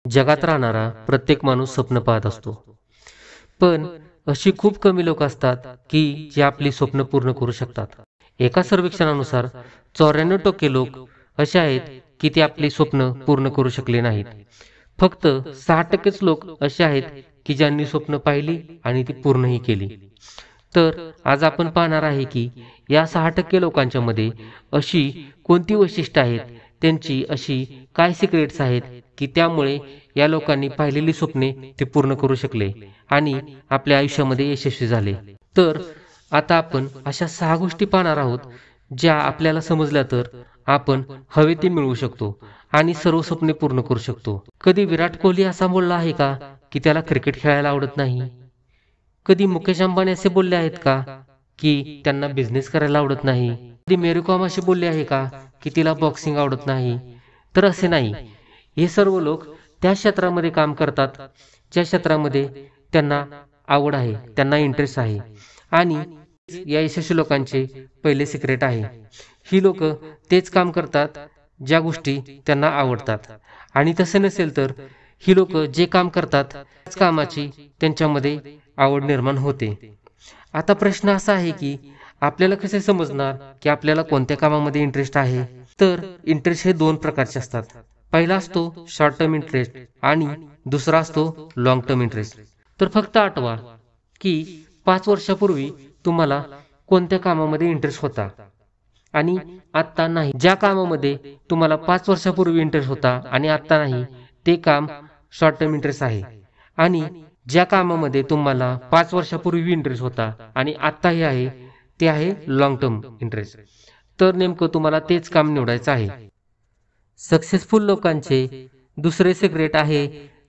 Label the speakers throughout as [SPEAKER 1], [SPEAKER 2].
[SPEAKER 1] जगात राहणारा प्रत्येक माणूस स्वप्न पाहत असतो, पण अशी खूप कमी लोक असतात की जे आपली स्वप्न पूर्ण करू शकतात. एका सर्वेक्षणानुसार 94% लोक असे आहेत की ते आपली स्वप्न पूर्ण करू शकले नाहीत. फक्त 6%च लोक असे आहेत की ज्यांनी स्वप्न पाहिली आणि ती पूर्णही केली. तर आज आपण पाहणार आहे की या 6% लोकांच्या मध्ये अशी कोणती वैशिष्ट्ये आहेत, त्यांची अशी काय सिक्रेट्स आहेत की त्यामुळे या लोकांनी पाहिलेली स्वप्ने ते पूर्ण करू शकले आणि आपल्या आयुष्यामध्ये यशस्वी झाले. तर आता आपण अशा 6 गोष्टी पाहणार आहोत, ज्या आपल्याला समजल्या तर आपण हवे ते मिळवू शकतो आणि सर्व स्वप्ने पूर्ण करू शकतो. कधी विराट कोहली असा बोलला आहे का की त्याला क्रिकेट खेळायला आवडत नाही? कधी मुकेश अंबानी असे बोलले आहेत का की त्यांना बिझनेस करायला आवडत नाही? कधी मेरी कॉम असे बोलले आहे का की तिला बॉक्सिंग आवडत नाही? तर असे नाही. हे सर्व लोक त्या क्षेत्रामध्ये काम करतात ज्या क्षेत्रामध्ये त्यांना आवड आहे, त्यांना इंटरेस्ट आहे. आणि या यशस्वी लोकांचे पहिले सिक्रेट आहे, ही लोक तेच काम करतात ज्या गोष्टी त्यांना आवडतात. आणि तसे नसेल तर ही लोक जे काम करतात त्याच कामाची त्यांच्यामध्ये आवड निर्माण होते. आता प्रश्न असा आहे की आपल्याला कसे समजणार की आपल्याला कोणत्या कामामध्ये इंटरेस्ट आहे? तर इंटरेस्ट हे 2 प्रकारचे असतात. पहिला असतो शॉर्ट टर्म इंटरेस्ट आणि दुसरा असतो लॉंग टर्म इंटरेस्ट. तर फक्त आठवा की 5 वर्षापूर्वी तुम्हाला कोणत्या कामामध्ये इंटरेस्ट होता आणि आत्ता नाही. ज्या कामामध्ये तुम्हाला 5 वर्षापूर्वी इंटरेस्ट होता आणि आत्ता नाही, ते काम शॉर्ट टर्म इंटरेस्ट आहे. आणि ज्या कामामध्ये तुम्हाला 5 वर्षापूर्वी इंटरेस्ट होता आणि आत्ताही आहे, ते आहे लॉंग टर्म इंटरेस्ट. तर नेमकं तुम्हाला तेच काम निवडायचं आहे. सक्सेसफुल लोकांचे दुसरे सिक्रेट आहे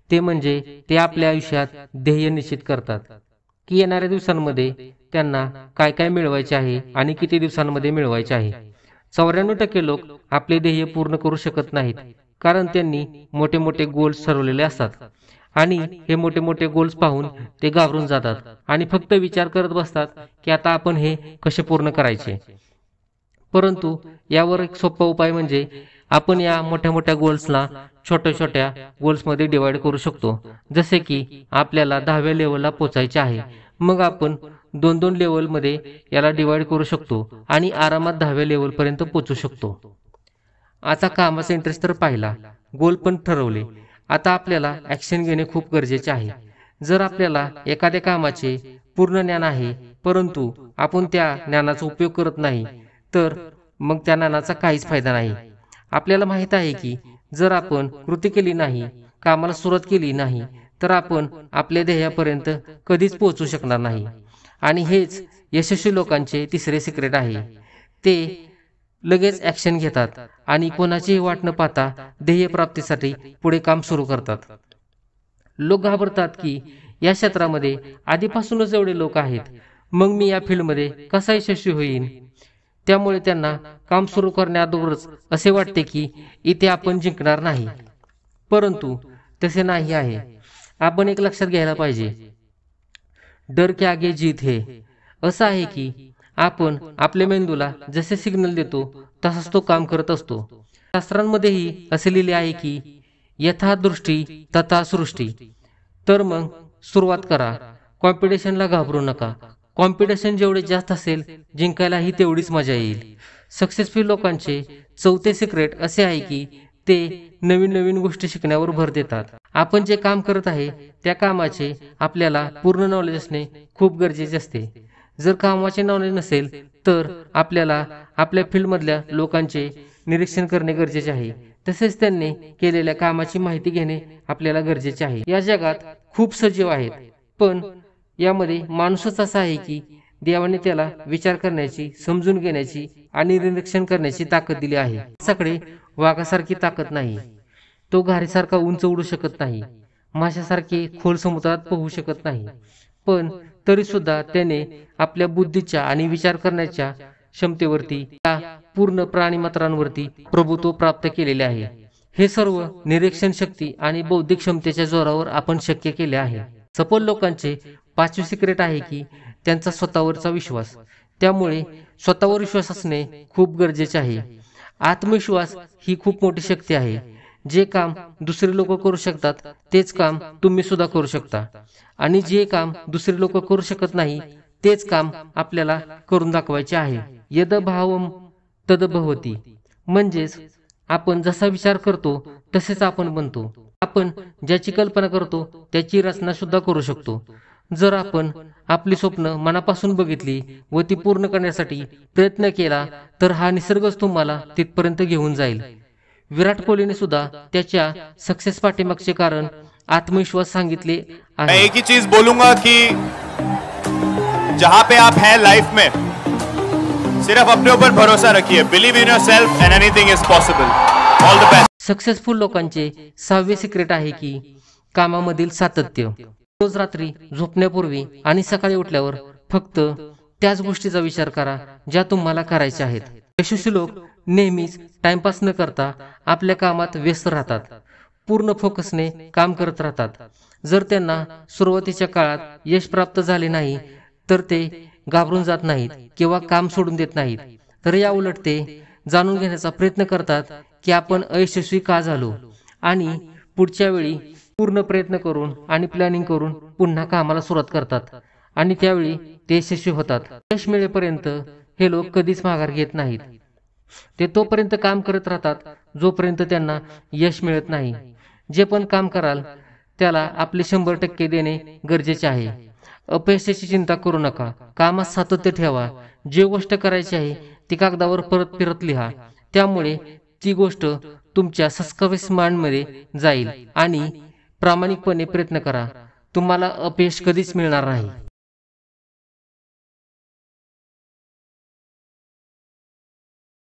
[SPEAKER 1] ते म्हणजे ते आपल्या आयुष्यात ध्येय निश्चित करतात की येणाऱ्या दिवसांमध्ये त्यांना काय काय मिळवायचे आहे आणि किती दिवसांमध्ये मिळवायचे आहे. 94% लोक आपले ध्येय पूर्ण करू शकत नाहीत कारण त्यांनी मोठे मोठे गोल्स ठरवलेले असतात आणि हे मोठे मोठे गोल्स पाहून ते घाबरून जातात आणि फक्त विचार करत बसतात की आता आपण हे कसे पूर्ण करायचे. परंतु यावर एक सोपा उपाय म्हणजे आपण या मोठ्या मोठ्या गोल्सला छोट्या छोट्या गोल्समध्ये डिवाइड करू शकतो. जसे की आपल्याला 10व्या लेवलला पोहोचायचे आहे, मग आपण 2-2 लेवलमध्ये याला डिवाइड करू शकतो आणि आरामात 10व्या लेवलपर्यंत पोहोचू शकतो. आता कामाचा इंटरेस्ट तर पाहिला, गोल पण ठरवले. आता आपल्याला ॲक्शन घेणे खूप गरजेचे आहे. जर आपल्याला एखाद्या कामाचे पूर्ण ज्ञान आहे परंतु आपण त्या ज्ञानाचा उपयोग करत नाही, तर मग त्या ज्ञानाचा काहीच फायदा नाही. आपल्याला माहित आहे की जर आपण कृती केली नाही, कामाला सुरुवात केली नाही, तर आपण आपल्या ध्येयापर्यंत कधीच पोहोचू शकणार नाही. आणि हेच यशस्वी लोकांचे तिसरे सिक्रेट आहे. ते लगेच ॲक्शन घेतात आणि कोणाचीही वाट न पाहता ध्येय प्राप्तीसाठी पुढे काम सुरू करतात. लोक घाबरतात की या क्षेत्रामध्ये आधीपासूनच एवढे लोक आहेत, मग मी या फील्डमध्ये कसा यशस्वी होईन? त्यामुळे त्यांना काम सुरू करण्याअगोदरच असे वाटते की इथे आपण जिंकणार नाही. परंतु तसे नाही आहे. आपण एक लक्षात घ्यायला पाहिजे, डर के आगे जीत है. असं आहे की आपण आपल्या मेंदूला जसे सिग्नल देतो तसाच तो काम करत असतो. शास्त्रांमध्येही असे लिहिले आहे की यथा दृष्टी तथा सृष्टी. तर मग सुरुवात करा. कॉम्पिटिशनला घाबरू नका. कॉम्पिटिशन जेवढे जास्त असेल, जिंकायलाही तेवढीच मजा येईल. सक्सेसफुल लोकांचे चौथे सिक्रेट असे आहे की ते नवीन नवीन गोष्टी शिकण्यावर भर देतात. आपण जे काम करत आहे त्या कामाचे आपल्याला पूर्ण नॉलेज असणे खूप गरजेचे असते. जर कामाचे नॉलेज नसेल तर आपल्याला आपल्या फील्डमधल्या लोकांचे निरीक्षण करणे गरजेचे आहे. तसेच त्यांनी केलेल्या कामाची माहिती घेणे आपल्याला गरजेचे आहे. या जगात खूप सजीव आहेत, पण यामध्ये माणूसच असा आहे की देवाने त्याला विचार करण्याची, समजून घेण्याची आणि निरीक्षण करण्याची ताकद दिली आहे. माणसाकडे वाघासारखी ताकद नाही, तो घारीसारखा उंच उडू शकत नाही, माशासारखे खोल समुद्रात पोहू शकत नाही, पण तरी सुद्धा त्याने आपल्या बुद्धीच्या आणि विचार करण्याच्या क्षमतेवरती, त्या पूर्ण प्राणीमात्रांवरती प्रभुत्व प्राप्त केलेले आहे. हे सर्व निरीक्षण शक्ती आणि बौद्धिक क्षमतेच्या जोरावर आपण शक्य केले आहे. सफल लोकांचे 5वे सिक्रेट आहे की त्यांचा स्वतःवरचा विश्वास. त्यामुळे स्वतःवर विश्वास असणे खूप गरजेचे आहे. आत्मविश्वास ही खूप मोठी शक्ती आहे. जे काम दुसरे लोक करू शकतात तेच काम तुम्ही सुद्धा करू शकता, आणि जे काम दुसरे लोक करू शकत नाही तेच काम आपल्याला करून दाखवायचे आहे. यद भावम तद भवती. म्हणजेच आपण जसा विचार करतो तसेच आपण बनतो. आपण ज्याची कल्पना करतो त्याची रचना सुद्धा करू शकतो. जर आपण आपली स्वप्न मनापासून बघितली व ती पूर्ण करण्यासाठी प्रयत्न केला तर हा निसर्गच तुम्हाला तिथपर्यंत घेऊन जाईल. विराट कोहलीने सुद्धा त्याच्या सक्सेस पाठीमागचे कारण आत्मविश्वास सांगितले
[SPEAKER 2] मैं
[SPEAKER 1] आहे.
[SPEAKER 2] एक ही चीज बोलूंगा कि जहां पे आप हैं लाइफ में, सिर्फ अपने ऊपर भरोसा रखिए. Believe in yourself end anything is possible. All the best.
[SPEAKER 1] Successful लोकांचे 6वे सिक्रेट आहे की कामामधील सातत्य. रोज रात्री झोपण्यापूर्वी आणि सकाळी उठल्यावर फक्त त्याच गोष्टीचा विचार करा ज्या तुम्हाला करायच्या आहेत. यशस्वी लोक नेहमीच टाइमपास न करता आपल्या कामात व्यस्त राहतात, पूर्ण फोकसने काम करत राहतात. जर त्यांना सुरुवातीच्या काळात यश प्राप्त झाले नाही तर ते घाबरून जात नाहीत किंवा काम सोडून देत नाहीत, तर या उलट ते जाणून घेण्याचा प्रयत्न करतात की आपण अयशस्वी का झालो, आणि पुढच्या वेळी पूर्ण प्रयत्न करून आणि प्लॅनिंग करून पुन्हा कामाला सुरुवात करतात, आणि त्यावेळी ते यशस्वी होतात. यश मिळेपर्यंत हे लोक कधीच माघार घेत नाहीत. ते तोपर्यंत काम करत राहतात जोपर्यंत त्यांना यश मिळत नाही. जे पण काम कराल त्याला आपले 100% देणे गरजेचे आहे. अपयशाची चिंता करू नका, कामात सातत्य ठेवा. जी गोष्ट करायची आहे ती कागदावर परत फिरत लिहा, त्यामुळे ती गोष्ट तुमच्या सबकॉन्शियस माइंडमध्ये जाईल. आणि प्रामाणिकपणे प्रयत्न करा, तुम्हाला अपयश कधीच मिळणार नाही.